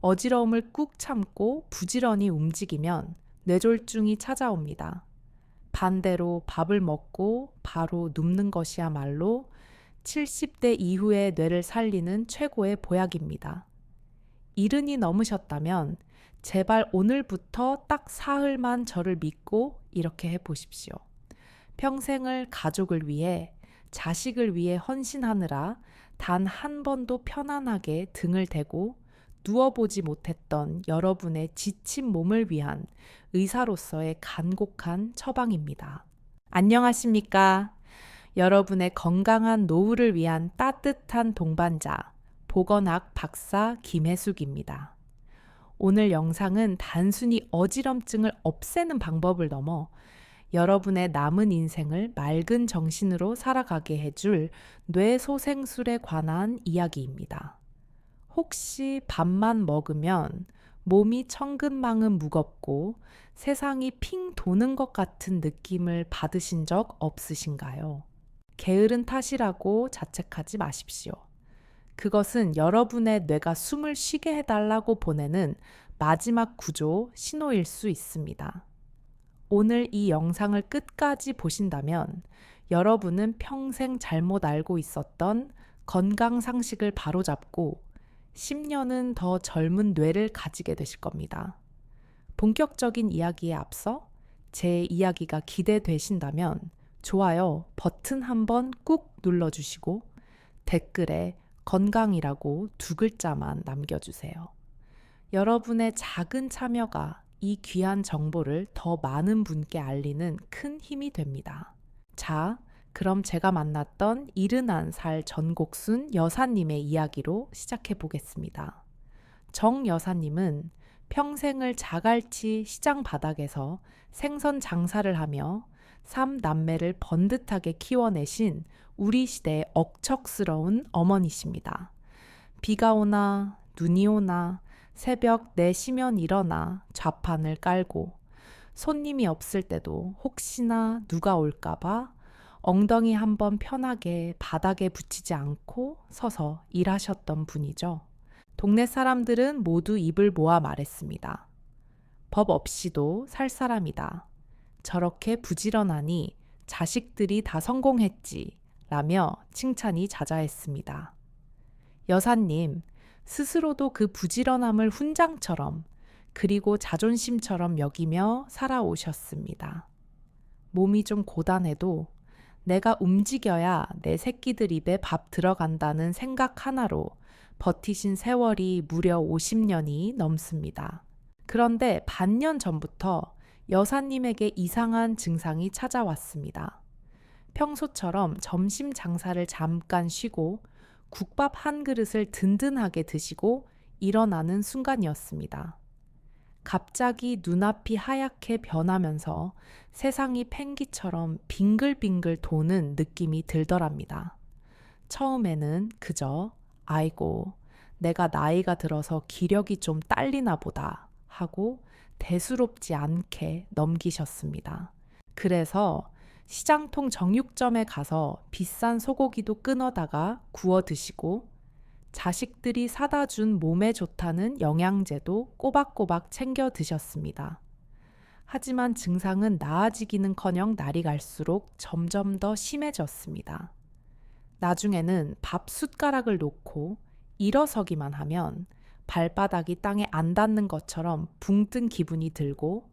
어지러움을 꾹 참고 부지런히 움직이면 뇌졸중이 찾아옵니다. 반대로 밥을 먹고 바로 눕는 것이야말로 70대 이후의 뇌를 살리는 최고의 보약입니다. 이른이 넘으셨다면 제발 오늘부터 딱 사흘만 저를 믿고 이렇게 해보십시오. 평생을 가족을 위해, 자식을 위해 헌신하느라 단 한 번도 편안하게 등을 대고 누워보지 못했던 여러분의 지친 몸을 위한 의사로서의 간곡한 처방입니다. 안녕하십니까? 여러분의 건강한 노후를 위한 따뜻한 동반자, 보건학 박사 김혜숙입니다. 오늘 영상은 단순히 어지럼증을 없애는 방법을 넘어 여러분의 남은 인생을 맑은 정신으로 살아가게 해줄 뇌소생술에 관한 이야기입니다. 혹시 밥만 먹으면 몸이 천근만근 무겁고 세상이 핑 도는 것 같은 느낌을 받으신 적 없으신가요? 게으른 탓이라고 자책하지 마십시오. 그것은 여러분의 뇌가 숨을 쉬게 해달라고 보내는 마지막 구조 신호일 수 있습니다. 오늘 이 영상을 끝까지 보신다면 여러분은 평생 잘못 알고 있었던 건강 상식을 바로잡고 10년은 더 젊은 뇌를 가지게 되실 겁니다. 본격적인 이야기에 앞서 제 이야기가 기대되신다면 좋아요 버튼 한번 꾹 눌러주시고 댓글에 건강이라고 2글자만 남겨주세요. 여러분의 작은 참여가 이 귀한 정보를 더 많은 분께 알리는 큰 힘이 됩니다. 자, 그럼 제가 만났던 71살 전곡순 여사님의 이야기로 시작해 보겠습니다. 정 여사님은 평생을 자갈치 시장 바닥에서 생선 장사를 하며 3남매를 번듯하게 키워내신 우리 시대의 억척스러운 어머니십니다. 비가 오나 눈이 오나 새벽 4시면 일어나 좌판을 깔고 손님이 없을 때도 혹시나 누가 올까봐 엉덩이 한번 편하게 바닥에 붙이지 않고 서서 일하셨던 분이죠. 동네 사람들은 모두 입을 모아 말했습니다. 법 없이도 살 사람이다. 저렇게 부지런하니 자식들이 다 성공했지 라며 칭찬이 자자했습니다. 여사님, 스스로도 그 부지런함을 훈장처럼 그리고 자존심처럼 여기며 살아오셨습니다. 몸이 좀 고단해도 내가 움직여야 내 새끼들 입에 밥 들어간다는 생각 하나로 버티신 세월이 무려 50년이 넘습니다. 그런데 반년 전부터 여사님에게 이상한 증상이 찾아왔습니다. 평소처럼 점심 장사를 잠깐 쉬고 국밥 한 그릇을 든든하게 드시고 일어나는 순간이었습니다. 갑자기 눈앞이 하얗게 변하면서 세상이 펭기처럼 빙글빙글 도는 느낌이 들더랍니다. 처음에는 그저 아이고 내가 나이가 들어서 기력이 좀 딸리나 보다 하고 대수롭지 않게 넘기셨습니다. 그래서 시장통 정육점에 가서 비싼 소고기도 끊어다가 구워 드시고 자식들이 사다 준 몸에 좋다는 영양제도 꼬박꼬박 챙겨 드셨습니다. 하지만 증상은 나아지기는커녕 날이 갈수록 점점 더 심해졌습니다. 나중에는 밥 숟가락을 놓고 일어서기만 하면 발바닥이 땅에 안 닿는 것처럼 붕 뜬 기분이 들고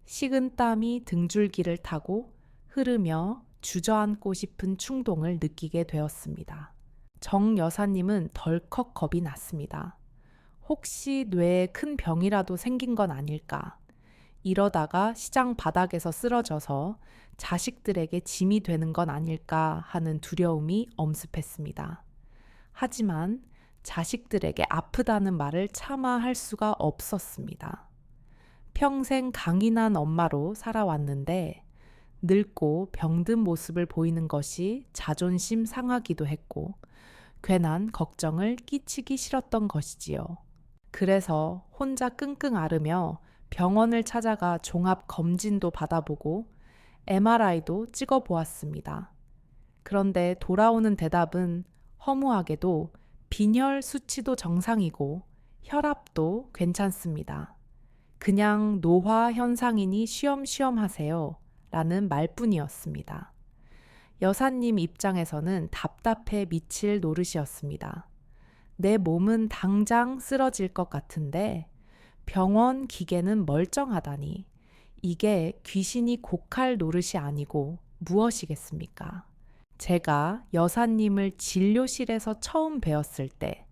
식은 땀이 등줄기를 타고 흐르며 주저앉고 싶은 충동을 느끼게 되었습니다. 정 여사님은 덜컥 겁이 났습니다. 혹시 뇌에 큰 병이라도 생긴 건 아닐까? 이러다가 시장 바닥에서 쓰러져서 자식들에게 짐이 되는 건 아닐까 하는 두려움이 엄습했습니다. 하지만 자식들에게 아프다는 말을 차마 할 수가 없었습니다. 평생 강인한 엄마로 살아왔는데 늙고 병든 모습을 보이는 것이 자존심 상하기도 했고 괜한 걱정을 끼치기 싫었던 것이지요. 그래서 혼자 끙끙 앓으며 병원을 찾아가 종합 검진도 받아보고 MRI도 찍어보았습니다. 그런데 돌아오는 대답은 허무하게도 빈혈 수치도 정상이고 혈압도 괜찮습니다. 그냥 노화 현상이니 쉬엄쉬엄 하세요. 라는 말뿐이었습니다. 여사님 입장에서는 답답해 미칠 노릇이었습니다. 내 몸은 당장 쓰러질 것 같은데 병원 기계는 멀쩡하다니 이게 귀신이 곡할 노릇이 아니고 무엇이겠습니까? 제가 여사님을 진료실에서 처음 뵈었을 때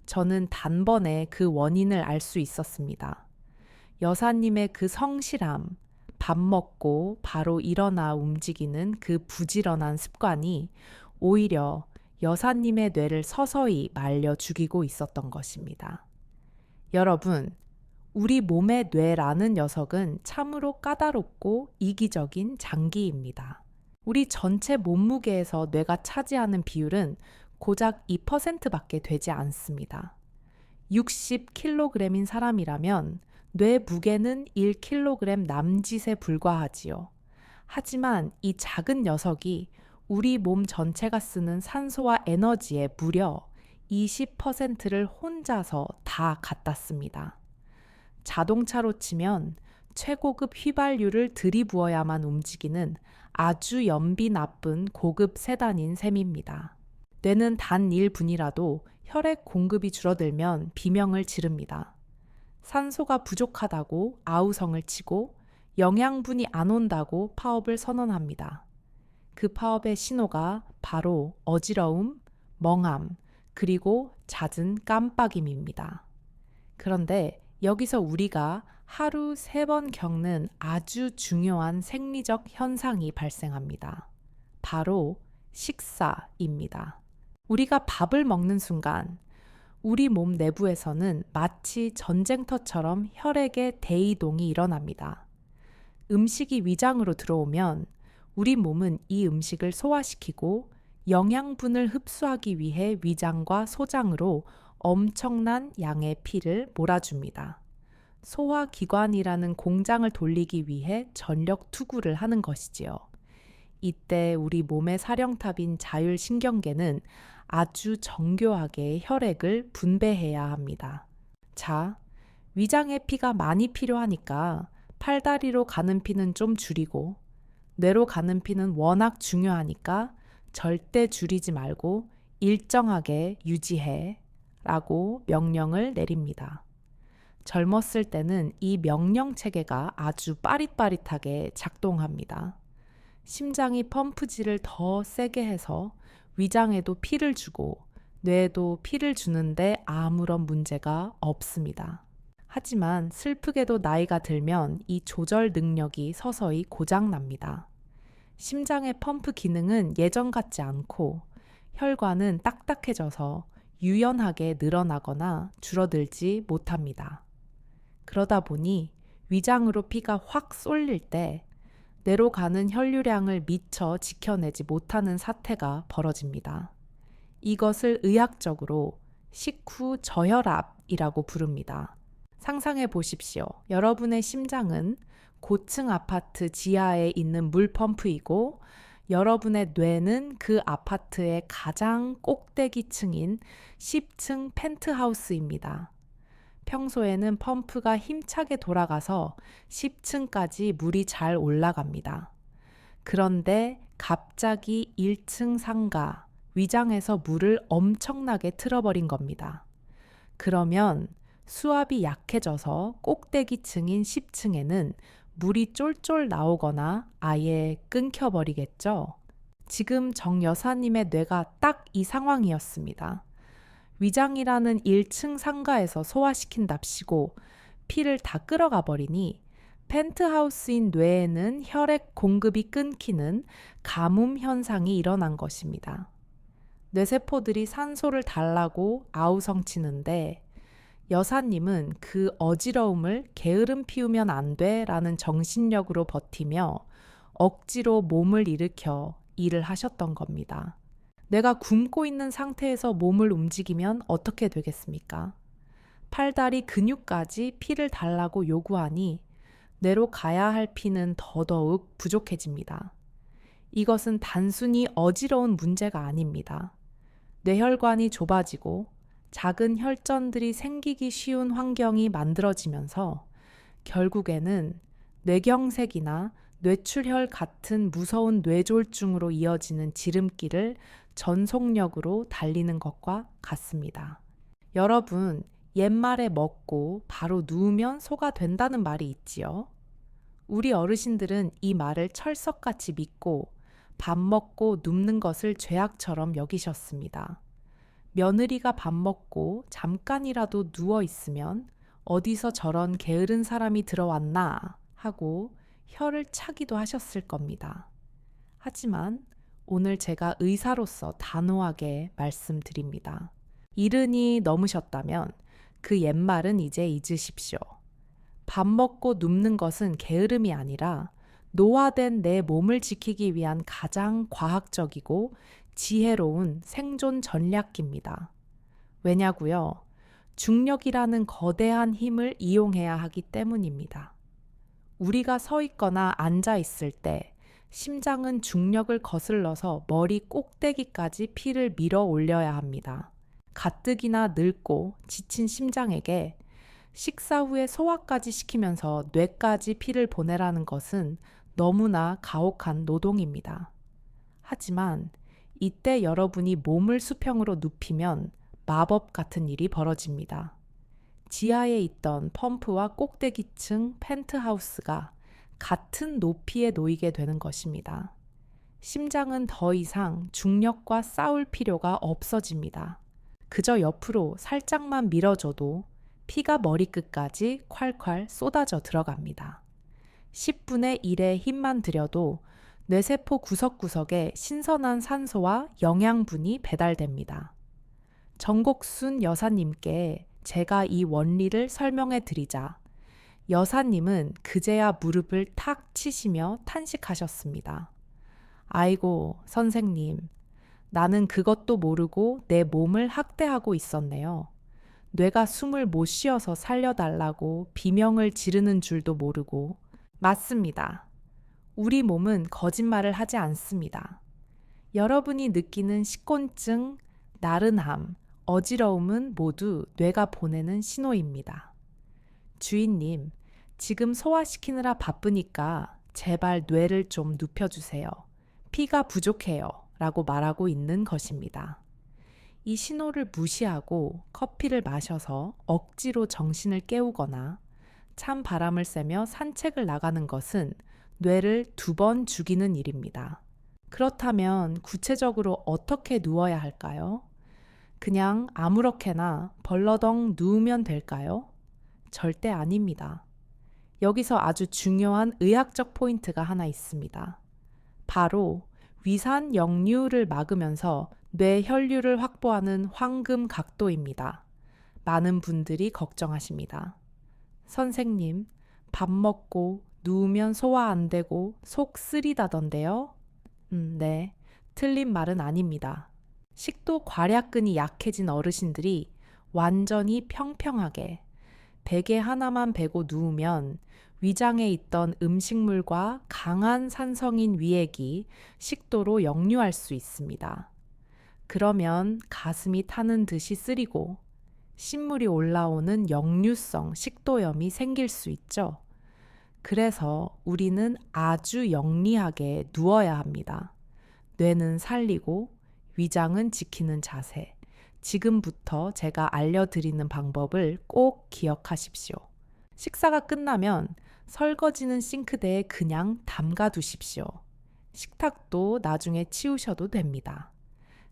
저는 단번에 그 원인을 알 수 있었습니다. 여사님의 그 성실함, 밥 먹고 바로 일어나 움직이는 그 부지런한 습관이 오히려 여사님의 뇌를 서서히 말려 죽이고 있었던 것입니다. 여러분, 우리 몸의 뇌라는 녀석은 참으로 까다롭고 이기적인 장기입니다. 우리 전체 몸무게에서 뇌가 차지하는 비율은 고작 2%밖에 되지 않습니다. 60kg인 사람이라면 뇌 무게는 1kg 남짓에 불과하지요. 하지만 이 작은 녀석이 우리 몸 전체가 쓰는 산소와 에너지의 무려 20%를 혼자서 다 갖다 씁니다. 자동차로 치면 최고급 휘발유를 들이부어야만 움직이는 아주 연비 나쁜 고급 세단인 셈입니다. 뇌는 단 1분이라도 혈액 공급이 줄어들면 비명을 지릅니다. 산소가 부족하다고 아우성을 치고 영양분이 안 온다고 파업을 선언합니다. 그 파업의 신호가 바로 어지러움, 멍함, 그리고 잦은 깜빡임입니다. 그런데 여기서 우리가 하루 3번 겪는 아주 중요한 생리적 현상이 발생합니다. 바로 식사입니다. 우리가 밥을 먹는 순간 우리 몸 내부에서는 마치 전쟁터처럼 혈액의 대이동이 일어납니다. 음식이 위장으로 들어오면 우리 몸은 이 음식을 소화시키고 영양분을 흡수하기 위해 위장과 소장으로 엄청난 양의 피를 몰아줍니다. 소화기관이라는 공장을 돌리기 위해 전력 투구를 하는 것이지요. 이때 우리 몸의 사령탑인 자율신경계는 아주 정교하게 혈액을 분배해야 합니다. 자, 위장에 피가 많이 필요하니까 팔다리로 가는 피는 좀 줄이고 뇌로 가는 피는 워낙 중요하니까 절대 줄이지 말고 일정하게 유지해 라고 명령을 내립니다. 젊었을 때는 이 명령 체계가 아주 빠릿빠릿하게 작동합니다. 심장이 펌프질을 더 세게 해서 위장에도 피를 주고 뇌에도 피를 주는데 아무런 문제가 없습니다. 하지만 슬프게도 나이가 들면 이 조절 능력이 서서히 고장납니다. 심장의 펌프 기능은 예전 같지 않고 혈관은 딱딱해져서 유연하게 늘어나거나 줄어들지 못합니다. 그러다 보니 위장으로 피가 확 쏠릴 때 뇌로 가는 혈류량을 미처 지켜내지 못하는 사태가 벌어집니다. 이것을 의학적으로 식후 저혈압이라고 부릅니다. 상상해 보십시오. 여러분의 심장은 고층 아파트 지하에 있는 물펌프이고 여러분의 뇌는 그 아파트의 가장 꼭대기층인 10층 펜트하우스입니다. 평소에는 펌프가 힘차게 돌아가서 10층까지 물이 잘 올라갑니다. 그런데 갑자기 1층 상가, 위장에서 물을 엄청나게 틀어버린 겁니다. 그러면 수압이 약해져서 꼭대기층인 10층에는 물이 쫄쫄 나오거나 아예 끊겨버리겠죠. 지금 정 여사님의 뇌가 딱 이 상황이었습니다. 위장이라는 1층 상가에서 소화시킨답시고 피를 다 끌어가 버리니 펜트하우스인 뇌에는 혈액 공급이 끊기는 가뭄 현상이 일어난 것입니다. 뇌세포들이 산소를 달라고 아우성치는데 여사님은 그 어지러움을 게으름 피우면 안 돼라는 정신력으로 버티며 억지로 몸을 일으켜 일을 하셨던 겁니다. 내가 굶고 있는 상태에서 몸을 움직이면 어떻게 되겠습니까? 팔다리 근육까지 피를 달라고 요구하니 뇌로 가야 할 피는 더더욱 부족해집니다. 이것은 단순히 어지러운 문제가 아닙니다. 뇌혈관이 좁아지고 작은 혈전들이 생기기 쉬운 환경이 만들어지면서 결국에는 뇌경색이나 뇌출혈 같은 무서운 뇌졸중으로 이어지는 지름길을 전속력으로 달리는 것과 같습니다. 여러분, 옛말에 먹고 바로 누우면 소가 된다는 말이 있지요. 우리 어르신들은 이 말을 철석같이 믿고 밥 먹고 눕는 것을 죄악처럼 여기셨습니다. 며느리가 밥 먹고 잠깐이라도 누워 있으면 어디서 저런 게으른 사람이 들어왔나 하고 혀를 차기도 하셨을 겁니다. 하지만 오늘 제가 의사로서 단호하게 말씀드립니다. 이른이 넘으셨다면 그 옛말은 이제 잊으십시오. 밥 먹고 눕는 것은 게으름이 아니라 노화된 내 몸을 지키기 위한 가장 과학적이고 지혜로운 생존 전략입니다. 왜냐고요? 중력이라는 거대한 힘을 이용해야 하기 때문입니다. 우리가 서 있거나 앉아 있을 때 심장은 중력을 거슬러서 머리 꼭대기까지 피를 밀어 올려야 합니다. 가뜩이나 늙고 지친 심장에게 식사 후에 소화까지 시키면서 뇌까지 피를 보내라는 것은 너무나 가혹한 노동입니다. 하지만 이때 여러분이 몸을 수평으로 눕히면 마법 같은 일이 벌어집니다. 지하에 있던 펌프와 꼭대기층 펜트하우스가 같은 높이에 놓이게 되는 것입니다. 심장은 더 이상 중력과 싸울 필요가 없어집니다. 그저 옆으로 살짝만 밀어줘도 피가 머리끝까지 콸콸 쏟아져 들어갑니다. 10분의 1의 힘만 들여도 뇌세포 구석구석에 신선한 산소와 영양분이 배달됩니다. 정곡순 여사님께 제가 이 원리를 설명해 드리자 여사님은 그제야 무릎을 탁 치시며 탄식하셨습니다. 아이고, 선생님, 나는 그것도 모르고 내 몸을 학대하고 있었네요. 뇌가 숨을 못 쉬어서 살려달라고 비명을 지르는 줄도 모르고. 맞습니다. 우리 몸은 거짓말을 하지 않습니다. 여러분이 느끼는 식곤증, 나른함, 어지러움은 모두 뇌가 보내는 신호입니다. 주인님, 지금 소화시키느라 바쁘니까 제발 뇌를 좀 눕혀주세요. 피가 부족해요. 라고 말하고 있는 것입니다. 이 신호를 무시하고 커피를 마셔서 억지로 정신을 깨우거나 찬 바람을 쐬며 산책을 나가는 것은 뇌를 2번 죽이는 일입니다. 그렇다면 구체적으로 어떻게 누워야 할까요? 그냥 아무렇게나 벌러덩 누우면 될까요? 절대 아닙니다. 여기서 아주 중요한 의학적 포인트가 하나 있습니다. 바로 위산 역류를 막으면서 뇌 혈류를 확보하는 황금 각도입니다. 많은 분들이 걱정하십니다. 선생님, 밥 먹고 누우면 소화 안 되고 속 쓰리다던데요? 네, 틀린 말은 아닙니다. 식도 괄약근이 약해진 어르신들이 완전히 평평하게 베개 하나만 베고 누우면 위장에 있던 음식물과 강한 산성인 위액이 식도로 역류할 수 있습니다. 그러면 가슴이 타는 듯이 쓰리고 신물이 올라오는 역류성 식도염이 생길 수 있죠. 그래서 우리는 아주 영리하게 누워야 합니다. 뇌는 살리고 위장은 지키는 자세. 지금부터 제가 알려드리는 방법을 꼭 기억하십시오. 식사가 끝나면 설거지는 싱크대에 그냥 담가 두십시오. 식탁도 나중에 치우셔도 됩니다.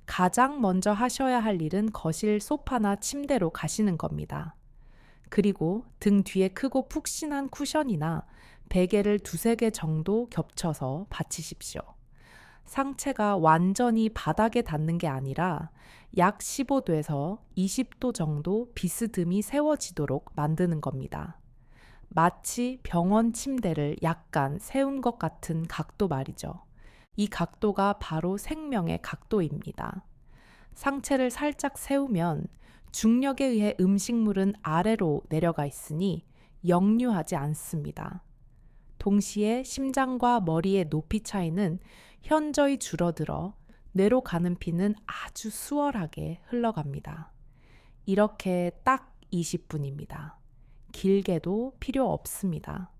가장 먼저 하셔야 할 일은 거실 소파나 침대로 가시는 겁니다. 그리고 등 뒤에 크고 푹신한 쿠션이나 베개를 2-3개 정도 겹쳐서 받치십시오. 상체가 완전히 바닥에 닿는 게 아니라 약 15도에서 20도 정도 비스듬히 세워지도록 만드는 겁니다. 마치 병원 침대를 약간 세운 것 같은 각도 말이죠. 이 각도가 바로 생명의 각도입니다. 상체를 살짝 세우면 중력에 의해 음식물은 아래로 내려가 있으니 역류하지 않습니다. 동시에 심장과 머리의 높이 차이는 현저히 줄어들어 뇌로 가는 피는 아주 수월하게 흘러갑니다. 이렇게 딱 20분입니다. 길게도 필요 없습니다.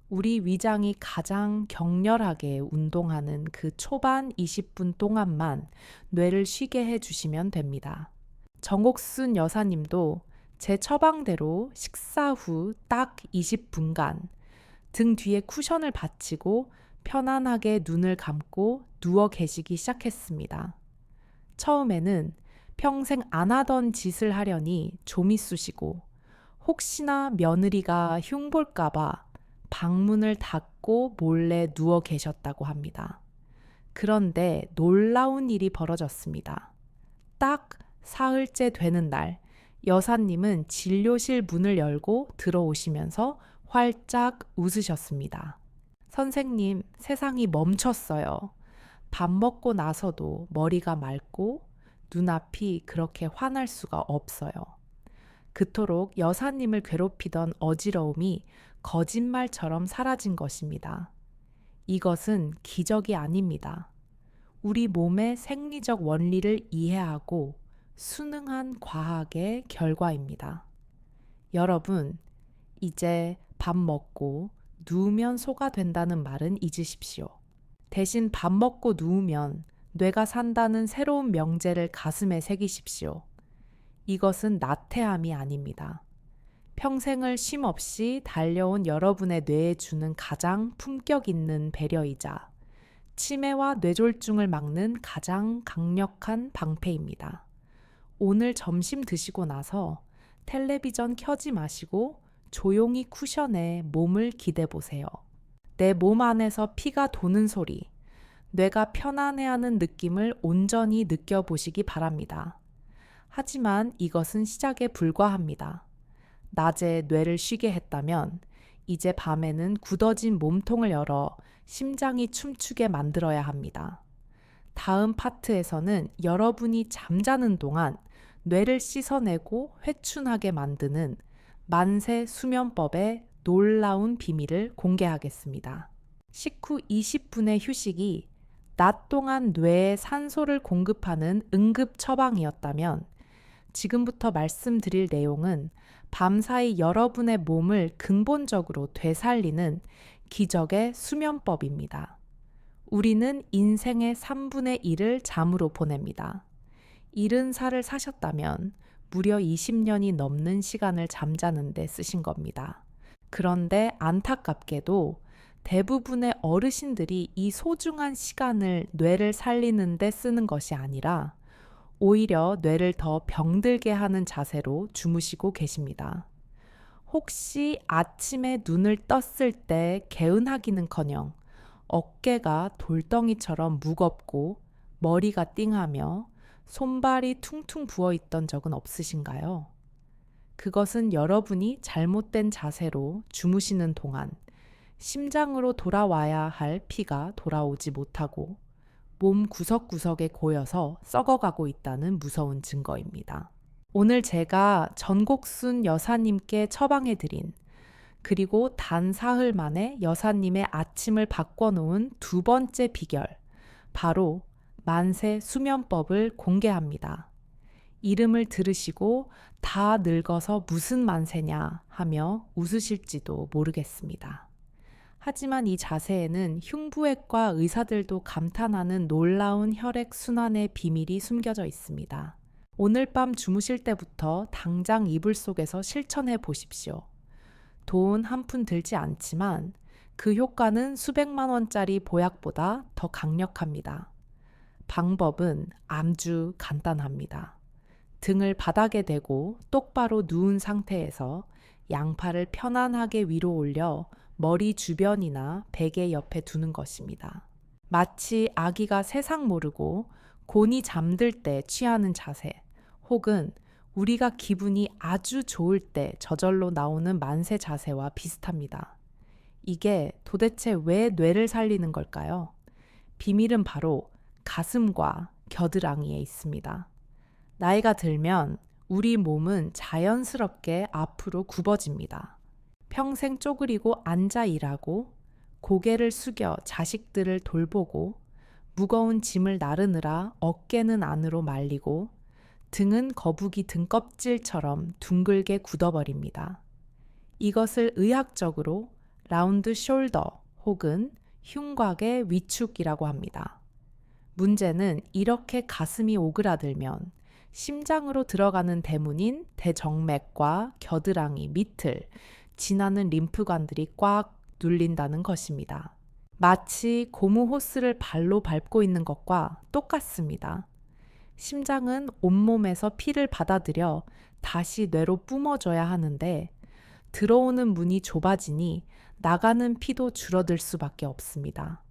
우리 위장이 가장 격렬하게 운동하는 그 초반 20분 동안만 뇌를 쉬게 해주시면 됩니다. 정옥순 여사님도 제 처방대로 식사 후 딱 20분간 등 뒤에 쿠션을 받치고 편안하게 눈을 감고 누워 계시기 시작했습니다. 처음에는 평생 안 하던 짓을 하려니 좀이 쑤시고 혹시나 며느리가 흉볼까봐 방문을 닫고 몰래 누워 계셨다고 합니다. 그런데 놀라운 일이 벌어졌습니다. 딱 사흘째 되는 날, 여사님은 진료실 문을 열고 들어오시면서 활짝 웃으셨습니다. 선생님, 세상이 멈췄어요. 밥 먹고 나서도 머리가 맑고 눈앞이 그렇게 환할 수가 없어요. 그토록 여사님을 괴롭히던 어지러움이 거짓말처럼 사라진 것입니다. 이것은 기적이 아닙니다. 우리 몸의 생리적 원리를 이해하고 순응한 과학의 결과입니다. 여러분, 이제 밥 먹고 누우면 소가 된다는 말은 잊으십시오. 대신 밥 먹고 누우면 뇌가 산다는 새로운 명제를 가슴에 새기십시오. 이것은 나태함이 아닙니다. 평생을 쉼 없이 달려온 여러분의 뇌에 주는 가장 품격 있는 배려이자 치매와 뇌졸중을 막는 가장 강력한 방패입니다. 오늘 점심 드시고 나서 텔레비전 켜지 마시고 조용히 쿠션에 몸을 기대 보세요. 내 몸 안에서 피가 도는 소리, 뇌가 편안해하는 느낌을 온전히 느껴보시기 바랍니다. 하지만 이것은 시작에 불과합니다. 낮에 뇌를 쉬게 했다면 이제 밤에는 굳어진 몸통을 열어 심장이 춤추게 만들어야 합니다. 다음 파트에서는 여러분이 잠자는 동안 뇌를 씻어내고 회춘하게 만드는 만세 수면법의 놀라운 비밀을 공개하겠습니다. 식후 20분의 휴식이 낮 동안 뇌에 산소를 공급하는 응급 처방이었다면 지금부터 말씀드릴 내용은 밤사이 여러분의 몸을 근본적으로 되살리는 기적의 수면법입니다. 우리는 인생의 3분의 1을 잠으로 보냅니다. 70살을 사셨다면 무려 20년이 넘는 시간을 잠자는 데 쓰신 겁니다. 그런데 안타깝게도 대부분의 어르신들이 이 소중한 시간을 뇌를 살리는 데 쓰는 것이 아니라 오히려 뇌를 더 병들게 하는 자세로 주무시고 계십니다. 혹시 아침에 눈을 떴을 때 개운하기는커녕 어깨가 돌덩이처럼 무겁고 머리가 띵하며 손발이 퉁퉁 부어있던 적은 없으신가요? 그것은 여러분이 잘못된 자세로 주무시는 동안 심장으로 돌아와야 할 피가 돌아오지 못하고 몸 구석구석에 고여서 썩어가고 있다는 무서운 증거입니다. 오늘 제가 전곡순 여사님께 처방해드린 그리고 단 사흘 만에 여사님의 아침을 바꿔놓은 두 번째 비결, 바로 만세 수면법을 공개합니다. 이름을 들으시고 다 늙어서 무슨 만세냐 하며 웃으실지도 모르겠습니다. 하지만 이 자세에는 흉부외과 의사들도 감탄하는 놀라운 혈액순환의 비밀이 숨겨져 있습니다. 오늘 밤 주무실 때부터 당장 이불 속에서 실천해 보십시오. 돈 한 푼 들지 않지만 그 효과는 수백만 원짜리 보약보다 더 강력합니다. 방법은 아주 간단합니다. 등을 바닥에 대고 똑바로 누운 상태에서 양팔을 편안하게 위로 올려 머리 주변이나 베개 옆에 두는 것입니다. 마치 아기가 세상 모르고 곤히 잠들 때 취하는 자세, 혹은 우리가 기분이 아주 좋을 때 저절로 나오는 만세 자세와 비슷합니다. 이게 도대체 왜 뇌를 살리는 걸까요? 비밀은 바로 가슴과 겨드랑이에 있습니다. 나이가 들면 우리 몸은 자연스럽게 앞으로 굽어집니다. 평생 쪼그리고 앉아 일하고 고개를 숙여 자식들을 돌보고 무거운 짐을 나르느라 어깨는 안으로 말리고 등은 거북이 등껍질처럼 둥글게 굳어버립니다. 이것을 의학적으로 라운드 숄더 혹은 흉곽의 위축이라고 합니다. 문제는 이렇게 가슴이 오그라들면 심장으로 들어가는 대문인 대정맥과 겨드랑이 밑을 지나는 림프관들이 꽉 눌린다는 것입니다. 마치 고무 호스를 발로 밟고 있는 것과 똑같습니다. 심장은 온몸에서 피를 받아들여 다시 뇌로 뿜어줘야 하는데 들어오는 문이 좁아지니 나가는 피도 줄어들 수밖에 없습니다.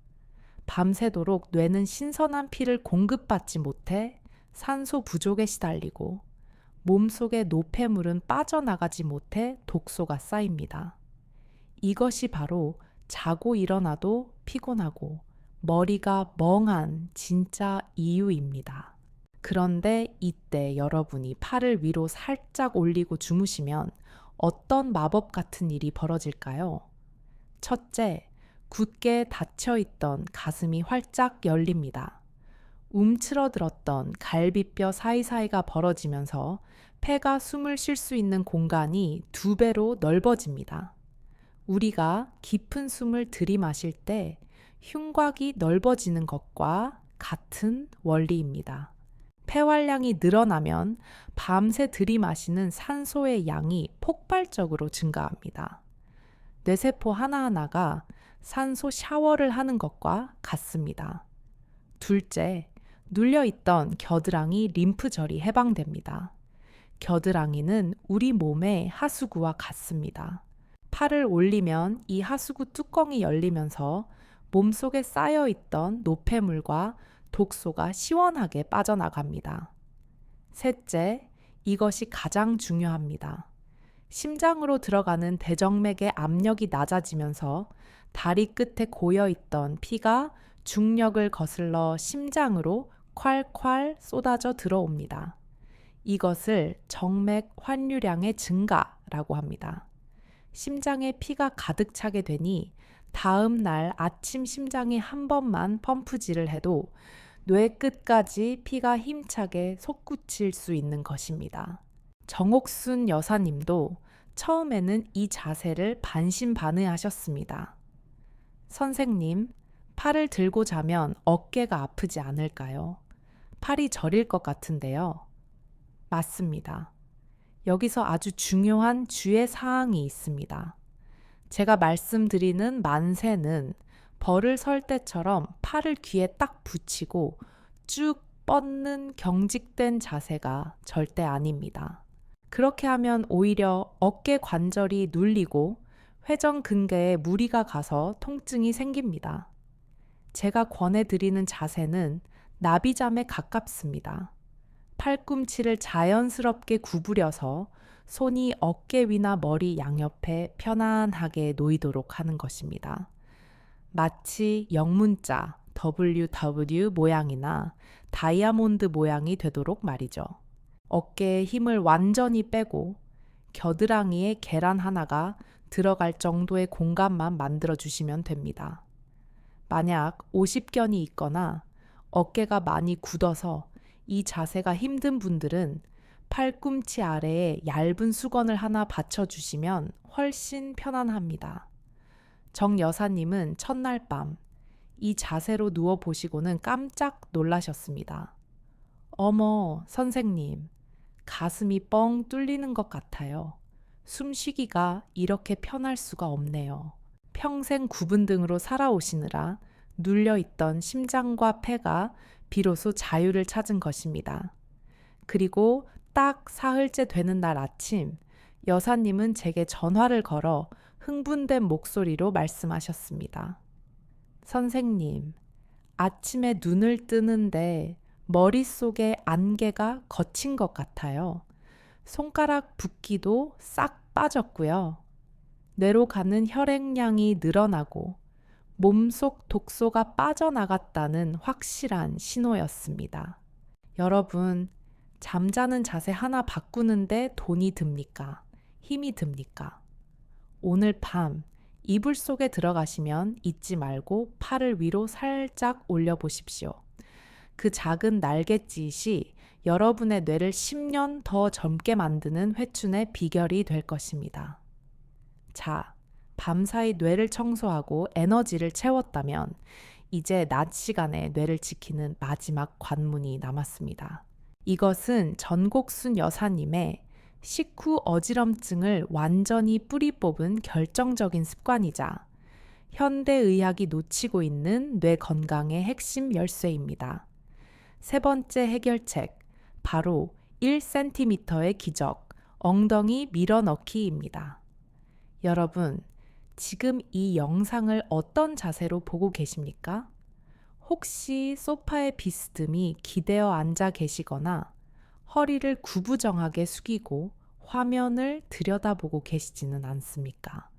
밤새도록 뇌는 신선한 피를 공급받지 못해 산소 부족에 시달리고 몸속의 노폐물은 빠져나가지 못해 독소가 쌓입니다. 이것이 바로 자고 일어나도 피곤하고 머리가 멍한 진짜 이유입니다. 그런데 이때 여러분이 팔을 위로 살짝 올리고 주무시면 어떤 마법 같은 일이 벌어질까요? 첫째, 굳게 닫혀있던 가슴이 활짝 열립니다. 움츠러들었던 갈비뼈 사이사이가 벌어지면서 폐가 숨을 쉴 수 있는 공간이 2배로 넓어집니다. 우리가 깊은 숨을 들이마실 때 흉곽이 넓어지는 것과 같은 원리입니다. 폐활량이 늘어나면 밤새 들이마시는 산소의 양이 폭발적으로 증가합니다. 뇌세포 하나하나가 산소 샤워를 하는 것과 같습니다. 둘째, 눌려있던 겨드랑이 림프절이 해방됩니다. 겨드랑이는 우리 몸의 하수구와 같습니다. 팔을 올리면 이 하수구 뚜껑이 열리면서 몸속에 쌓여있던 노폐물과 독소가 시원하게 빠져나갑니다. 셋째, 이것이 가장 중요합니다. 심장으로 들어가는 대정맥의 압력이 낮아지면서 다리 끝에 고여있던 피가 중력을 거슬러 심장으로 콸콸 쏟아져 들어옵니다. 이것을 정맥 환류량의 증가라고 합니다. 심장에 피가 가득 차게 되니 다음 날 아침 심장이 한 번만 펌프질을 해도 뇌 끝까지 피가 힘차게 솟구칠 수 있는 것입니다. 정옥순 여사님도 처음에는 이 자세를 반신반의하셨습니다. 선생님, 팔을 들고 자면 어깨가 아프지 않을까요? 팔이 저릴 것 같은데요. 맞습니다. 여기서 아주 중요한 주의 사항이 있습니다. 제가 말씀드리는 만세는 벌을 설 때처럼 팔을 귀에 딱 붙이고 쭉 뻗는 경직된 자세가 절대 아닙니다. 그렇게 하면 오히려 어깨 관절이 눌리고 회전근개에 무리가 가서 통증이 생깁니다. 제가 권해드리는 자세는 나비잠에 가깝습니다. 팔꿈치를 자연스럽게 구부려서 손이 어깨 위나 머리 양옆에 편안하게 놓이도록 하는 것입니다. 마치 영문자 WW 모양이나 다이아몬드 모양이 되도록 말이죠. 어깨에 힘을 완전히 빼고 겨드랑이에 계란 하나가 들어갈 정도의 공간만 만들어 주시면 됩니다. 만약 50견이 있거나 어깨가 많이 굳어서 이 자세가 힘든 분들은 팔꿈치 아래에 얇은 수건을 하나 받쳐주시면 훨씬 편안합니다. 정 여사님은 첫날 밤 이 자세로 누워보시고는 깜짝 놀라셨습니다. 어머, 선생님, 가슴이 뻥 뚫리는 것 같아요. 숨쉬기가 이렇게 편할 수가 없네요. 평생 구분 등으로 살아오시느라 눌려있던 심장과 폐가 비로소 자유를 찾은 것입니다. 그리고 딱 사흘째 되는 날 아침, 여사님은 제게 전화를 걸어 흥분된 목소리로 말씀하셨습니다. 선생님, 아침에 눈을 뜨는데 머릿속에 안개가 걷힌 것 같아요. 손가락 붓기도 싹 빠졌고요. 뇌로 가는 혈액량이 늘어나고 몸속 독소가 빠져나갔다는 확실한 신호였습니다. 여러분, 잠자는 자세 하나 바꾸는데 돈이 듭니까? 힘이 듭니까? 오늘 밤 이불 속에 들어가시면 잊지 말고 팔을 위로 살짝 올려보십시오. 그 작은 날갯짓이 여러분의 뇌를 10년 더 젊게 만드는 회춘의 비결이 될 것입니다. 자, 밤사이 뇌를 청소하고 에너지를 채웠다면 이제 낮 시간에 뇌를 지키는 마지막 관문이 남았습니다. 이것은 전곡순 여사님의 식후 어지럼증을 완전히 뿌리 뽑은 결정적인 습관이자 현대의학이 놓치고 있는 뇌 건강의 핵심 열쇠입니다. 세 번째 해결책, 바로 1cm의 기적, 엉덩이 밀어넣기입니다. 여러분, 지금 이 영상을 어떤 자세로 보고 계십니까? 혹시 소파에 비스듬히 기대어 앉아 계시거나 허리를 구부정하게 숙이고 화면을 들여다보고 계시지는 않습니까?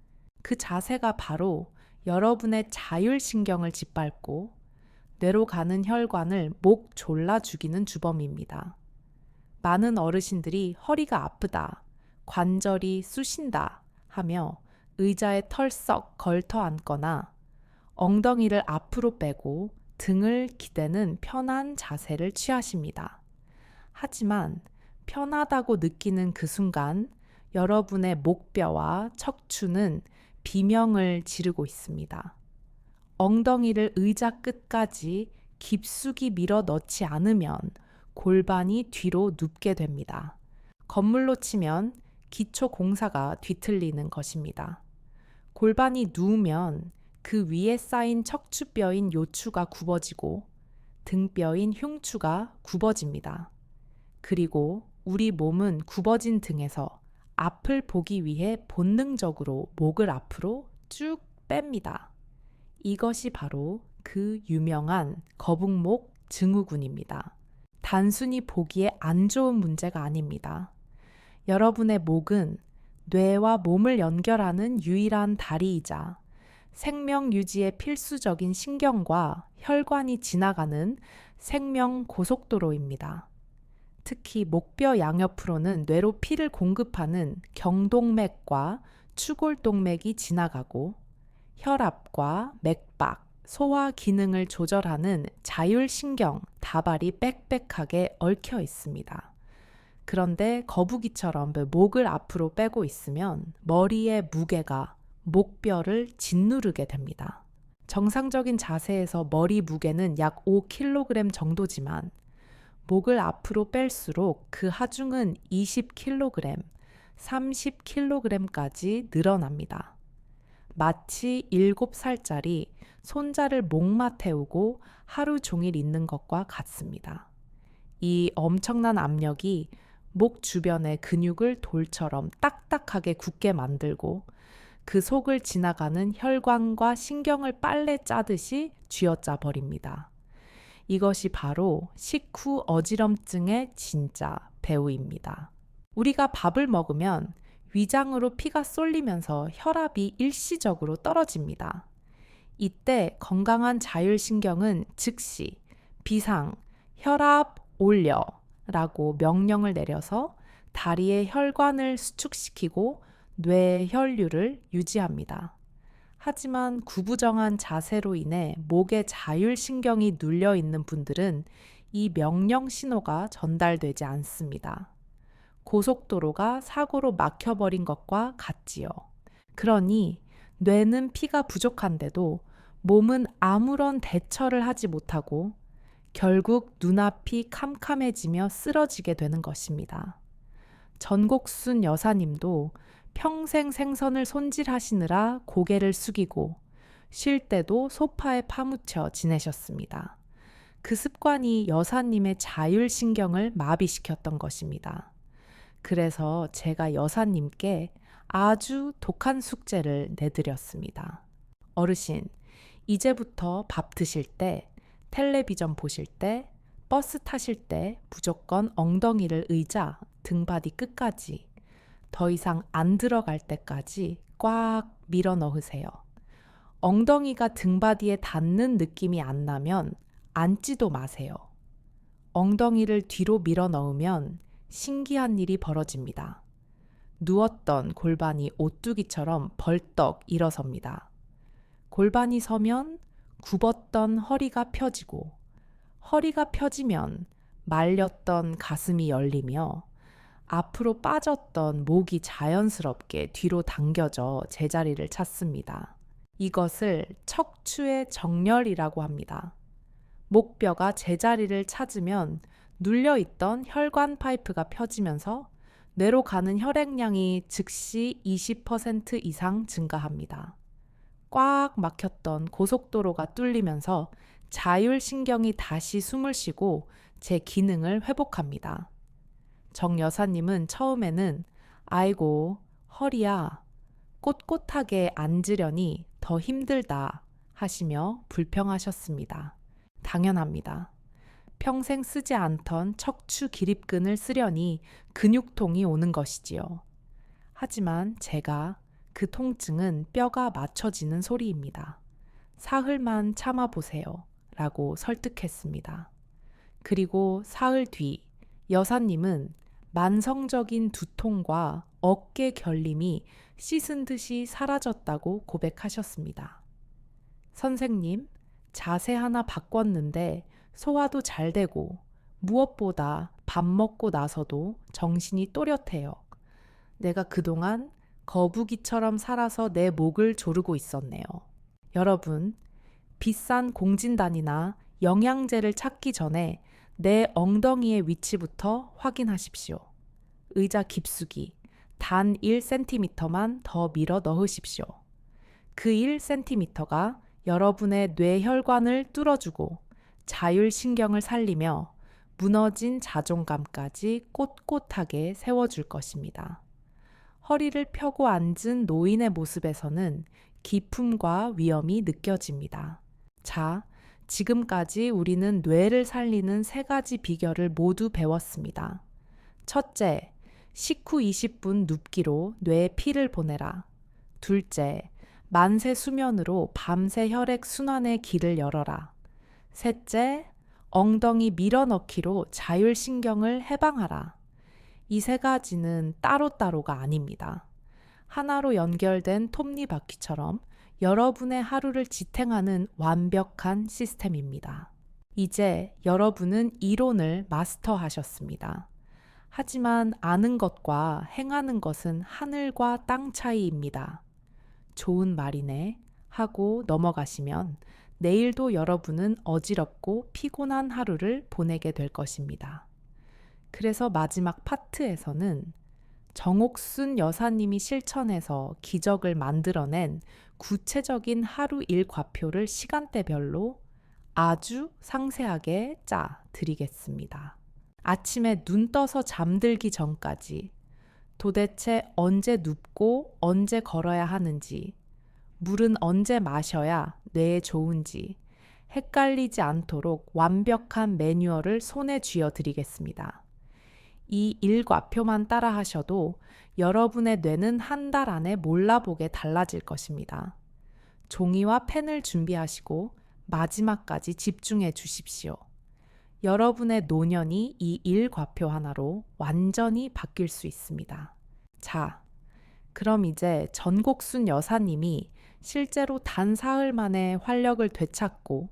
그 자세가 바로 여러분의 자율신경을 짓밟고 뇌로 가는 혈관을 목 졸라 죽이는 주범입니다. 많은 어르신들이 허리가 아프다, 관절이 쑤신다 하며 의자에 털썩 걸터 앉거나 엉덩이를 앞으로 빼고 등을 기대는 편한 자세를 취하십니다. 하지만 편하다고 느끼는 그 순간 여러분의 목뼈와 척추는 비명을 지르고 있습니다. 엉덩이를 의자 끝까지 깊숙이 밀어 넣지 않으면 골반이 뒤로 눕게 됩니다. 건물로 치면 기초 공사가 뒤틀리는 것입니다. 골반이 누우면 그 위에 쌓인 척추뼈인 요추가 굽어지고 등뼈인 흉추가 굽어집니다. 그리고 우리 몸은 굽어진 등에서 앞을 보기 위해 본능적으로 목을 앞으로 쭉 뺍니다. 이것이 바로 그 유명한 거북목 증후군입니다. 단순히 보기에 안 좋은 문제가 아닙니다. 여러분의 목은 뇌와 몸을 연결하는 유일한 다리이자 생명 유지에 필수적인 신경과 혈관이 지나가는 생명 고속도로입니다. 특히 목뼈 양옆으로는 뇌로 피를 공급하는 경동맥과 추골동맥이 지나가고 혈압과 맥박, 소화 기능을 조절하는 자율신경 다발이 빽빽하게 얽혀 있습니다. 그런데 거북이처럼 목을 앞으로 빼고 있으면 머리의 무게가 목뼈를 짓누르게 됩니다. 정상적인 자세에서 머리 무게는 약 5kg 정도지만 목을 앞으로 뺄수록 그 하중은 20kg, 30kg까지 늘어납니다. 마치 7살짜리 손자를 목마 태우고 하루 종일 있는 것과 같습니다. 이 엄청난 압력이 목 주변의 근육을 돌처럼 딱딱하게 굳게 만들고 그 속을 지나가는 혈관과 신경을 빨래 짜듯이 쥐어짜 버립니다. 이것이 바로 식후 어지럼증의 진짜 배후입니다. 우리가 밥을 먹으면 위장으로 피가 쏠리면서 혈압이 일시적으로 떨어집니다. 이때 건강한 자율신경은 즉시 비상, 혈압 올려 라고 명령을 내려서 다리의 혈관을 수축시키고 뇌의 혈류를 유지합니다. 하지만 구부정한 자세로 인해 목에 자율신경이 눌려 있는 분들은 이 명령 신호가 전달되지 않습니다. 고속도로가 사고로 막혀버린 것과 같지요. 그러니 뇌는 피가 부족한데도 몸은 아무런 대처를 하지 못하고 결국 눈앞이 캄캄해지며 쓰러지게 되는 것입니다. 전곡순 여사님도 평생 생선을 손질하시느라 고개를 숙이고 쉴 때도 소파에 파묻혀 지내셨습니다. 그 습관이 여사님의 자율신경을 마비시켰던 것입니다. 그래서 제가 여사님께 아주 독한 숙제를 내드렸습니다. 어르신, 이제부터 밥 드실 때, 텔레비전 보실 때, 버스 타실 때 무조건 엉덩이를 의자, 등받이 끝까지 더 이상 안 들어갈 때까지 꽉 밀어 넣으세요. 엉덩이가 등받이에 닿는 느낌이 안 나면 앉지도 마세요. 엉덩이를 뒤로 밀어 넣으면 신기한 일이 벌어집니다. 누웠던 골반이 오뚜기처럼 벌떡 일어섭니다. 골반이 서면 굽었던 허리가 펴지고 허리가 펴지면 말렸던 가슴이 열리며 앞으로 빠졌던 목이 자연스럽게 뒤로 당겨져 제자리를 찾습니다. 이것을 척추의 정렬이라고 합니다. 목뼈가 제자리를 찾으면 눌려있던 혈관 파이프가 펴지면서 뇌로 가는 혈액량이 즉시 20% 이상 증가합니다. 꽉 막혔던 고속도로가 뚫리면서 자율신경이 다시 숨을 쉬고 제 기능을 회복합니다. 정 여사님은 처음에는 아이고 허리야 꼿꼿하게 앉으려니 더 힘들다 하시며 불평하셨습니다. 당연합니다. 평생 쓰지 않던 척추 기립근을 쓰려니 근육통이 오는 것이지요. 하지만 제가 그 통증은 뼈가 맞춰지는 소리입니다. 사흘만 참아보세요 라고 설득했습니다. 그리고 사흘 뒤 여사님은 만성적인 두통과 어깨 결림이 씻은 듯이 사라졌다고 고백하셨습니다. 선생님, 자세 하나 바꿨는데 소화도 잘 되고 무엇보다 밥 먹고 나서도 정신이 또렷해요. 내가 그동안 거북이처럼 살아서 내 목을 조르고 있었네요. 여러분, 비싼 공진단이나 영양제를 찾기 전에 내 엉덩이의 위치부터 확인하십시오. 의자 깊숙이 단 1cm만 더 밀어 넣으십시오. 그 1cm가 여러분의 뇌혈관을 뚫어주고 자율신경을 살리며 무너진 자존감까지 꼿꼿하게 세워줄 것입니다. 허리를 펴고 앉은 노인의 모습에서는 기품과 위엄이 느껴집니다. 자, 지금까지 우리는 뇌를 살리는 3가지 비결을 모두 배웠습니다. 첫째, 식후 20분 눕기로 뇌에 피를 보내라. 둘째, 만세 수면으로 밤새 혈액 순환의 길을 열어라. 셋째, 엉덩이 밀어넣기로 자율신경을 해방하라. 이 3가지는 따로따로가 아닙니다. 하나로 연결된 톱니바퀴처럼 여러분의 하루를 지탱하는 완벽한 시스템입니다. 이제 여러분은 이론을 마스터하셨습니다. 하지만 아는 것과 행하는 것은 하늘과 땅 차이입니다. 좋은 말이네 하고 넘어가시면 내일도 여러분은 어지럽고 피곤한 하루를 보내게 될 것입니다. 그래서 마지막 파트에서는 정옥순 여사님이 실천해서 기적을 만들어낸 구체적인 하루 일과표를 시간대별로 아주 상세하게 짜 드리겠습니다. 아침에 눈 떠서 잠들기 전까지 도대체 언제 눕고 언제 걸어야 하는지, 물은 언제 마셔야 뇌에 좋은지 헷갈리지 않도록 완벽한 매뉴얼을 손에 쥐어 드리겠습니다. 이 일과표만 따라 하셔도 여러분의 뇌는 한 달 안에 몰라보게 달라질 것입니다. 종이와 펜을 준비하시고 마지막까지 집중해 주십시오. 여러분의 노년이 이 일과표 하나로 완전히 바뀔 수 있습니다. 자, 그럼 이제 전곡순 여사님이 실제로 단 사흘 만에 활력을 되찾고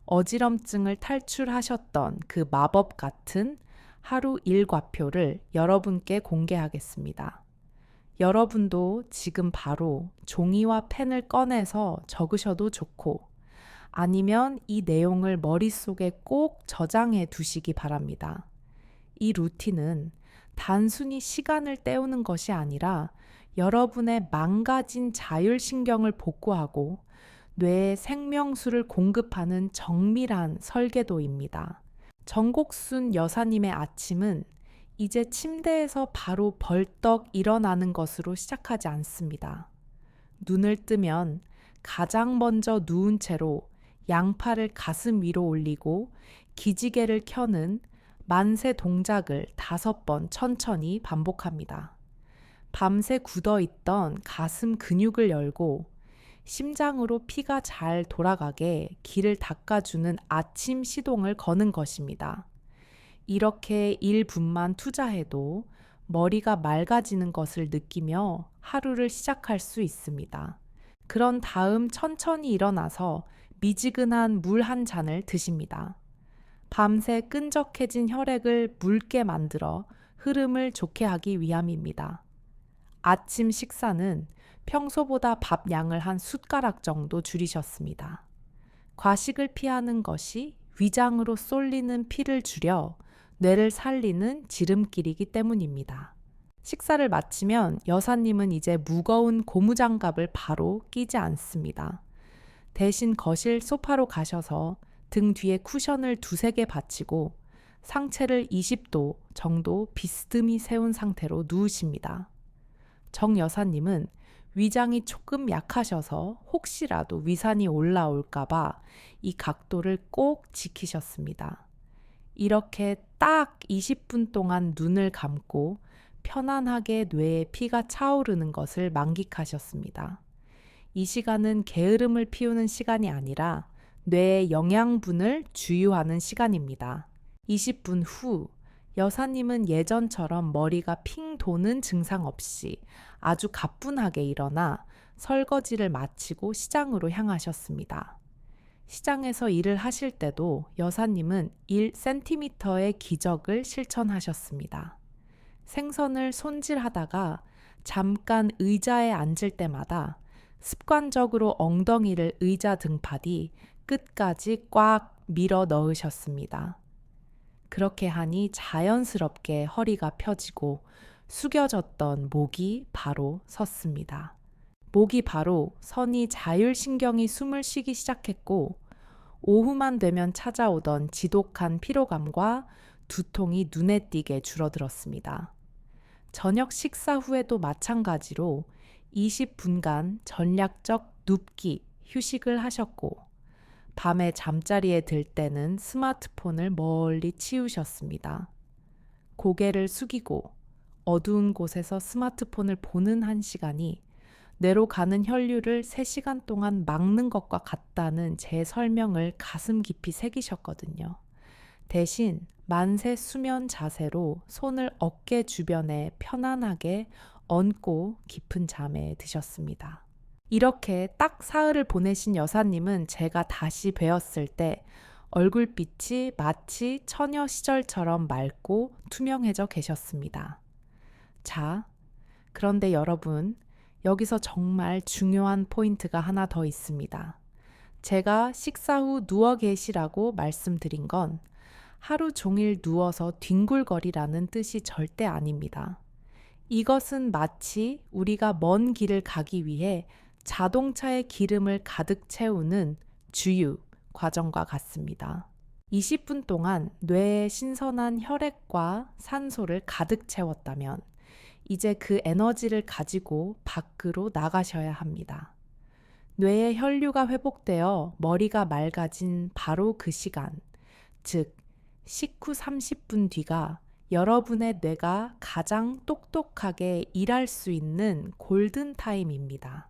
어지럼증을 탈출하셨던 그 마법 같은 하루 일과표를 여러분께 공개하겠습니다. 여러분도 지금 바로 종이와 펜을 꺼내서 적으셔도 좋고 아니면 이 내용을 머릿속에 꼭 저장해 두시기 바랍니다. 이 루틴은 단순히 시간을 때우는 것이 아니라 여러분의 망가진 자율신경을 복구하고 뇌에 생명수를 공급하는 정밀한 설계도입니다. 정곡순 여사님의 아침은 이제 침대에서 바로 벌떡 일어나는 것으로 시작하지 않습니다. 눈을 뜨면 가장 먼저 누운 채로 양팔을 가슴 위로 올리고 기지개를 켜는 만세 동작을 5번 천천히 반복합니다. 밤새 굳어있던 가슴 근육을 열고 심장으로 피가 잘 돌아가게 길을 닦아주는 아침 시동을 거는 것입니다. 이렇게 1분만 투자해도 머리가 맑아지는 것을 느끼며 하루를 시작할 수 있습니다. 그런 다음 천천히 일어나서 미지근한 물 한 잔을 드십니다. 밤새 끈적해진 혈액을 묽게 만들어 흐름을 좋게 하기 위함입니다. 아침 식사는 평소보다 밥 양을 한 숟가락 정도 줄이셨습니다. 과식을 피하는 것이 위장으로 쏠리는 피를 줄여 뇌를 살리는 지름길이기 때문입니다. 식사를 마치면 여사님은 이제 무거운 고무장갑을 바로 끼지 않습니다. 대신 거실 소파로 가셔서 등 뒤에 쿠션을 2~3개 받치고 상체를 20도 정도 비스듬히 세운 상태로 누우십니다. 정 여사님은 위장이 조금 약하셔서 혹시라도 위산이 올라올까봐 이 각도를 꼭 지키셨습니다. 이렇게 딱 20분 동안 눈을 감고 편안하게 뇌에 피가 차오르는 것을 만끽하셨습니다. 이 시간은 게으름을 피우는 시간이 아니라 뇌의 영양분을 주유하는 시간입니다. 20분 후 여사님은 예전처럼 머리가 핑 도는 증상 없이 아주 가뿐하게 일어나 설거지를 마치고 시장으로 향하셨습니다. 시장에서 일을 하실 때도 여사님은 1cm의 기적을 실천하셨습니다. 생선을 손질하다가 잠깐 의자에 앉을 때마다 습관적으로 엉덩이를 의자 등받이 끝까지 꽉 밀어 넣으셨습니다. 그렇게 하니 자연스럽게 허리가 펴지고 숙여졌던 목이 바로 섰습니다. 목이 바로 서니 자율신경이 숨을 쉬기 시작했고 오후만 되면 찾아오던 지독한 피로감과 두통이 눈에 띄게 줄어들었습니다. 저녁 식사 후에도 마찬가지로 20분간 전략적 눕기, 휴식을 하셨고 밤에 잠자리에 들 때는 스마트폰을 멀리 치우셨습니다. 고개를 숙이고 어두운 곳에서 스마트폰을 보는 1시간이 뇌로 가는 혈류를 3시간 동안 막는 것과 같다는 제 설명을 가슴 깊이 새기셨거든요. 대신 만세 수면 자세로 손을 어깨 주변에 편안하게 얹고 깊은 잠에 드셨습니다. 이렇게 딱 사흘을 보내신 여사님은 제가 다시 뵈었을 때 얼굴빛이 마치 처녀 시절처럼 맑고 투명해져 계셨습니다. 자, 그런데 여러분, 여기서 정말 중요한 포인트가 하나 더 있습니다. 제가 식사 후 누워 계시라고 말씀드린 건 하루 종일 누워서 뒹굴거리라는 뜻이 절대 아닙니다. 이것은 마치 우리가 먼 길을 가기 위해 자동차의 기름을 가득 채우는 주유 과정과 같습니다. 20분 동안 뇌에 신선한 혈액과 산소를 가득 채웠다면 이제 그 에너지를 가지고 밖으로 나가셔야 합니다. 뇌의 혈류가 회복되어 머리가 맑아진 바로 그 시간, 즉 식후 30분 뒤가 여러분의 뇌가 가장 똑똑하게 일할 수 있는 골든타임입니다.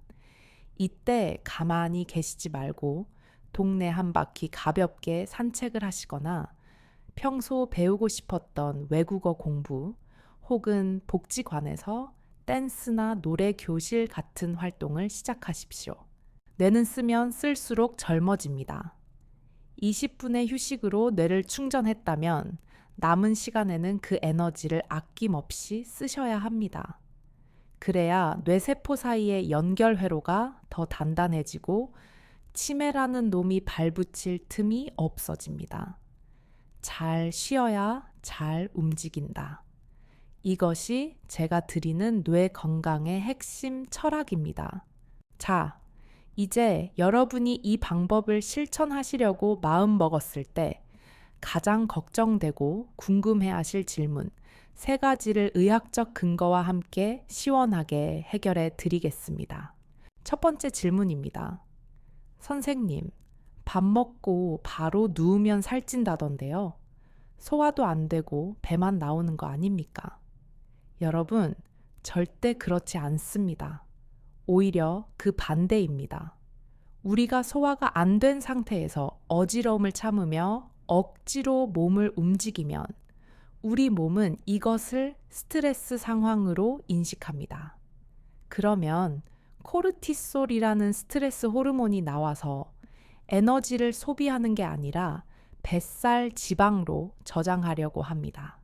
이때 가만히 계시지 말고 동네 한 바퀴 가볍게 산책을 하시거나 평소 배우고 싶었던 외국어 공부 혹은 복지관에서 댄스나 노래 교실 같은 활동을 시작하십시오. 뇌는 쓰면 쓸수록 젊어집니다. 20분의 휴식으로 뇌를 충전했다면 남은 시간에는 그 에너지를 아낌없이 쓰셔야 합니다. 그래야 뇌세포 사이의 연결 회로가 더 단단해지고 치매라는 놈이 발붙일 틈이 없어집니다. 잘 쉬어야 잘 움직인다. 이것이 제가 드리는 뇌 건강의 핵심 철학입니다. 자, 이제 여러분이 이 방법을 실천하시려고 마음 먹었을 때 가장 걱정되고 궁금해하실 질문 3가지를 의학적 근거와 함께 시원하게 해결해 드리겠습니다. 첫 번째 질문입니다. 선생님, 밥 먹고 바로 누우면 살찐다던데요. 소화도 안 되고 배만 나오는 거 아닙니까? 여러분, 절대 그렇지 않습니다. 오히려 그 반대입니다. 우리가 소화가 안 된 상태에서 어지러움을 참으며 억지로 몸을 움직이면 우리 몸은 이것을 스트레스 상황으로 인식합니다. 그러면 코르티솔이라는 스트레스 호르몬이 나와서 에너지를 소비하는 게 아니라 뱃살 지방로 저장하려고 합니다.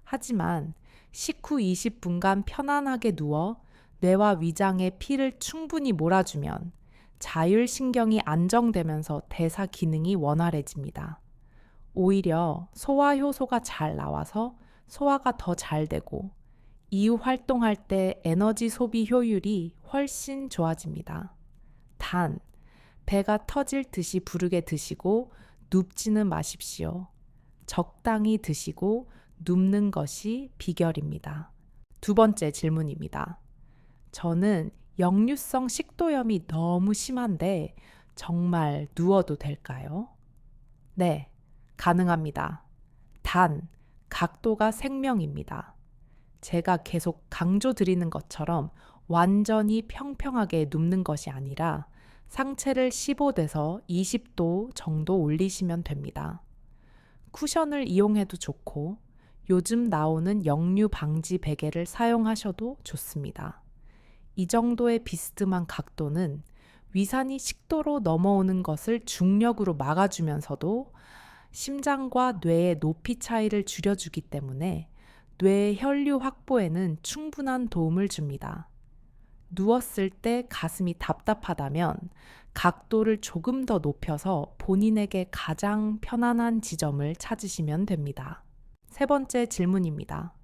하지만 식후 20분간 편안하게 누워 뇌와 위장에 피를 충분히 몰아주면 자율신경이 안정되면서 대사 기능이 원활해집니다. 오히려 소화 효소가 잘 나와서 소화가 더 잘 되고 이후 활동할 때 에너지 소비 효율이 훨씬 좋아집니다. 단, 배가 터질 듯이 부르게 드시고 눕지는 마십시오. 적당히 드시고 눕는 것이 비결입니다. 두 번째 질문입니다. 저는 역류성 식도염이 너무 심한데 정말 누워도 될까요? 네, 가능합니다. 단, 각도가 생명입니다. 제가 계속 강조드리는 것처럼 완전히 평평하게 눕는 것이 아니라 상체를 15도에서 20도 정도 올리시면 됩니다. 쿠션을 이용해도 좋고 요즘 나오는 역류 방지 베개를 사용하셔도 좋습니다. 이 정도의 비스듬한 각도는 위산이 식도로 넘어오는 것을 중력으로 막아주면서도 심장과 뇌의 높이 차이를 줄여주기 때문에 뇌 혈류 확보에는 충분한 도움을 줍니다. 누웠을 때 가슴이 답답하다면 각도를 조금 더 높여서 본인에게 가장 편안한 지점을 찾으시면 됩니다. 세 번째 질문입니다.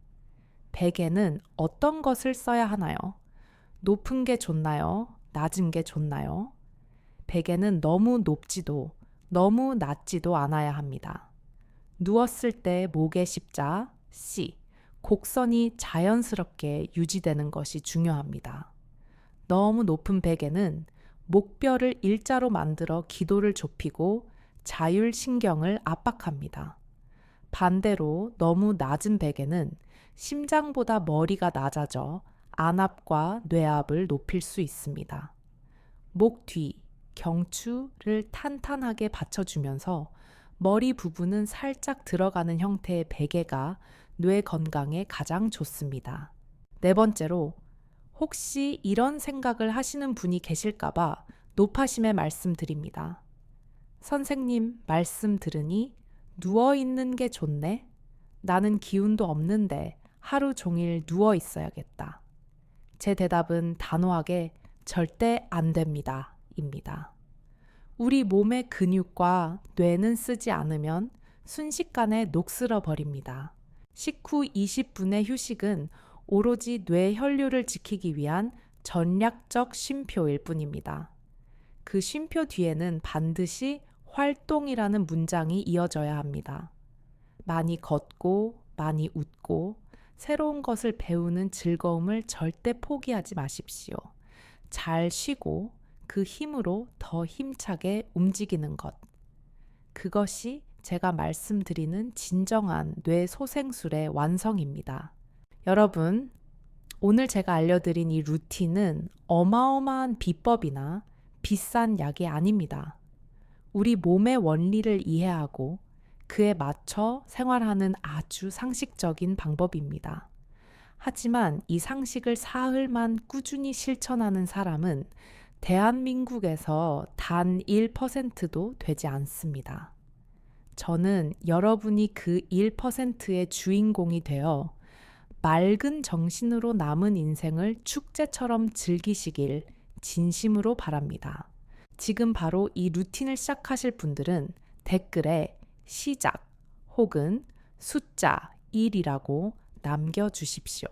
베개는 어떤 것을 써야 하나요? 높은 게 좋나요? 낮은 게 좋나요? 베개는 너무 높지도 너무 낮지도 않아야 합니다. 누웠을 때 목의 십자, C, 곡선이 자연스럽게 유지되는 것이 중요합니다. 너무 높은 베개는 목뼈를 일자로 만들어 기도를 좁히고 자율신경을 압박합니다. 반대로 너무 낮은 베개는 심장보다 머리가 낮아져 안압과 뇌압을 높일 수 있습니다. 목 뒤, 경추를 탄탄하게 받쳐주면서 머리 부분은 살짝 들어가는 형태의 베개가 뇌 건강에 가장 좋습니다. 네 번째로, 혹시 이런 생각을 하시는 분이 계실까봐 노파심에 말씀드립니다. 선생님 말씀 들으니 누워있는 게 좋네? 나는 기운도 없는데 하루 종일 누워 있어야겠다. 제 대답은 단호하게 절대 안 됩니다. 입니다. 우리 몸의 근육과 뇌는 쓰지 않으면 순식간에 녹슬어 버립니다. 식후 20분의 휴식은 오로지 뇌 혈류를 지키기 위한 전략적 쉼표일 뿐입니다. 그 쉼표 뒤에는 반드시 활동이라는 문장이 이어져야 합니다. 많이 걷고, 많이 웃고, 새로운 것을 배우는 즐거움을 절대 포기하지 마십시오. 잘 쉬고 그 힘으로 더 힘차게 움직이는 것. 그것이 제가 말씀드리는 진정한 뇌소생술의 완성입니다. 여러분, 오늘 제가 알려드린 이 루틴은 어마어마한 비법이나 비싼 약이 아닙니다. 우리 몸의 원리를 이해하고 그에 맞춰 생활하는 아주 상식적인 방법입니다. 하지만 이 상식을 사흘만 꾸준히 실천하는 사람은 대한민국에서 단 1%도 되지 않습니다. 저는 여러분이 그 1%의 주인공이 되어 맑은 정신으로 남은 인생을 축제처럼 즐기시길 진심으로 바랍니다. 지금 바로 이 루틴을 시작하실 분들은 댓글에 시작 혹은 숫자 1이라고 남겨주십시오.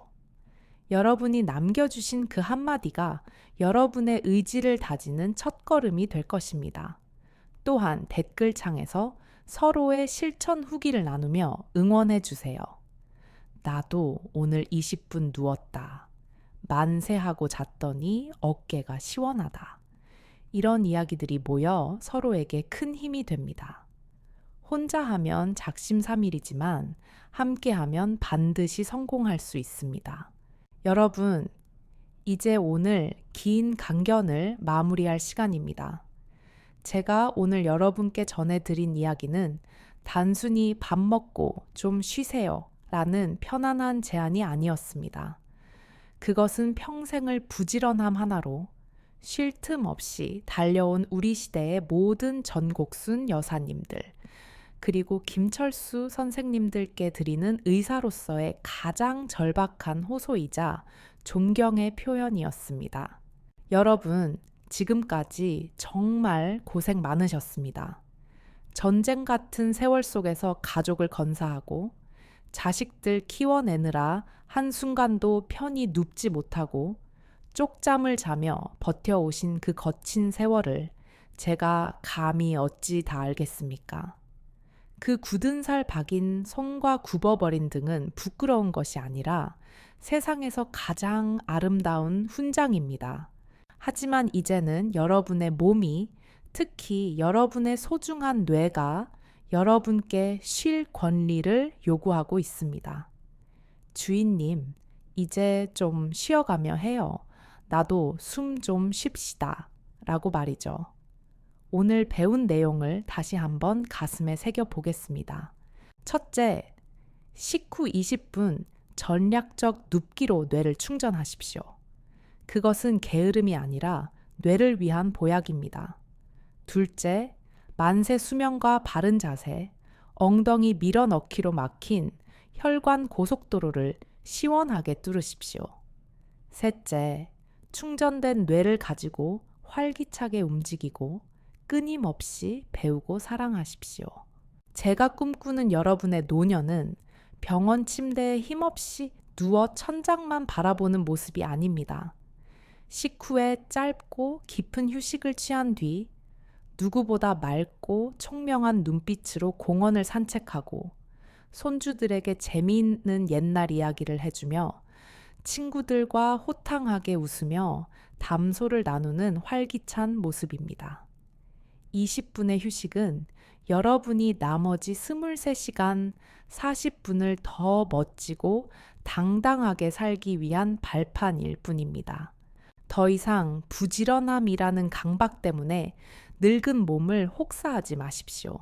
여러분이 남겨주신 그 한마디가 여러분의 의지를 다지는 첫걸음이 될 것입니다. 또한 댓글창에서 서로의 실천 후기를 나누며 응원해 주세요. 나도 오늘 20분 누웠다. 만세하고 잤더니 어깨가 시원하다. 이런 이야기들이 모여 서로에게 큰 힘이 됩니다. 혼자 하면 작심삼일이지만 함께 하면 반드시 성공할 수 있습니다. 여러분, 이제 오늘 긴 강견을 마무리할 시간입니다. 제가 오늘 여러분께 전해드린 이야기는 단순히 밥 먹고 좀 쉬세요 라는 편안한 제안이 아니었습니다. 그것은 평생을 부지런함 하나로 쉴 틈 없이 달려온 우리 시대의 모든 전곡순 여사님들, 그리고 김철수 선생님들께 드리는 의사로서의 가장 절박한 호소이자 존경의 표현이었습니다. 여러분, 지금까지 정말 고생 많으셨습니다. 전쟁 같은 세월 속에서 가족을 건사하고 자식들 키워내느라 한순간도 편히 눕지 못하고 쪽잠을 자며 버텨오신 그 거친 세월을 제가 감히 어찌 다 알겠습니까? 그 굳은 살 박인 손과 굽어버린 등은 부끄러운 것이 아니라 세상에서 가장 아름다운 훈장입니다. 하지만 이제는 여러분의 몸이, 특히 여러분의 소중한 뇌가 여러분께 쉴 권리를 요구하고 있습니다. 주인님, 이제 좀 쉬어가며 해요. 나도 숨 좀 쉽시다. 라고 말이죠. 오늘 배운 내용을 다시 한번 가슴에 새겨 보겠습니다. 첫째, 식후 20분 전략적 눕기로 뇌를 충전하십시오. 그것은 게으름이 아니라 뇌를 위한 보약입니다. 둘째, 만세 수면과 바른 자세, 엉덩이 밀어넣기로 막힌 혈관 고속도로를 시원하게 뚫으십시오. 셋째, 충전된 뇌를 가지고 활기차게 움직이고 끊임없이 배우고 사랑하십시오. 제가 꿈꾸는 여러분의 노년은 병원 침대에 힘없이 누워 천장만 바라보는 모습이 아닙니다. 식후에 짧고 깊은 휴식을 취한 뒤 누구보다 맑고 총명한 눈빛으로 공원을 산책하고 손주들에게 재미있는 옛날 이야기를 해주며 친구들과 호탕하게 웃으며 담소를 나누는 활기찬 모습입니다. 20분의 휴식은 여러분이 나머지 23시간 40분을 더 멋지고 당당하게 살기 위한 발판일 뿐입니다. 더 이상 부지런함이라는 강박 때문에 늙은 몸을 혹사하지 마십시오.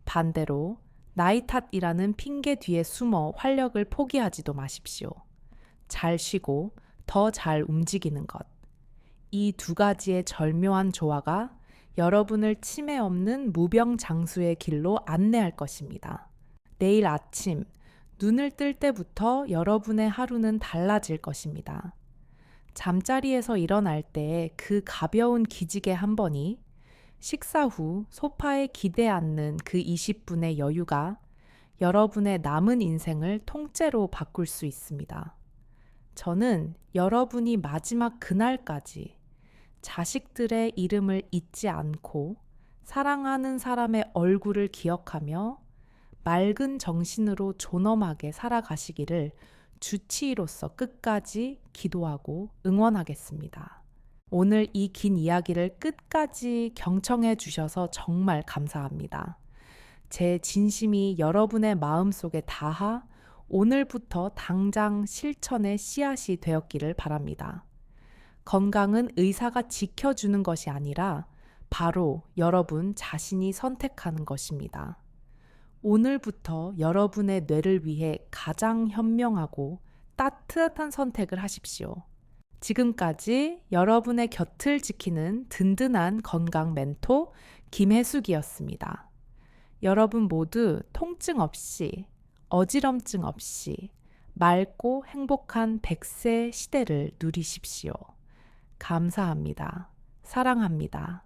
반대로 나이 탓이라는 핑계 뒤에 숨어 활력을 포기하지도 마십시오. 잘 쉬고 더 잘 움직이는 것. 이 두 가지의 절묘한 조화가 여러분을 치매 없는 무병장수의 길로 안내할 것입니다. 내일 아침 눈을 뜰 때부터 여러분의 하루는 달라질 것입니다. 잠자리에서 일어날 때 그 가벼운 기지개 한 번이 식사 후 소파에 기대 앉는 그 20분의 여유가 여러분의 남은 인생을 통째로 바꿀 수 있습니다. 저는 여러분이 마지막 그날까지 자식들의 이름을 잊지 않고 사랑하는 사람의 얼굴을 기억하며 맑은 정신으로 존엄하게 살아가시기를 주치의로서 끝까지 기도하고 응원하겠습니다. 오늘 이 긴 이야기를 끝까지 경청해 주셔서 정말 감사합니다. 제 진심이 여러분의 마음속에 닿아 오늘부터 당장 실천의 씨앗이 되었기를 바랍니다. 건강은 의사가 지켜주는 것이 아니라 바로 여러분 자신이 선택하는 것입니다. 오늘부터 여러분의 뇌를 위해 가장 현명하고 따뜻한 선택을 하십시오. 지금까지 여러분의 곁을 지키는 든든한 건강 멘토 김혜숙이었습니다. 여러분 모두 통증 없이, 어지럼증 없이 맑고 행복한 100세 시대를 누리십시오. 감사합니다. 사랑합니다.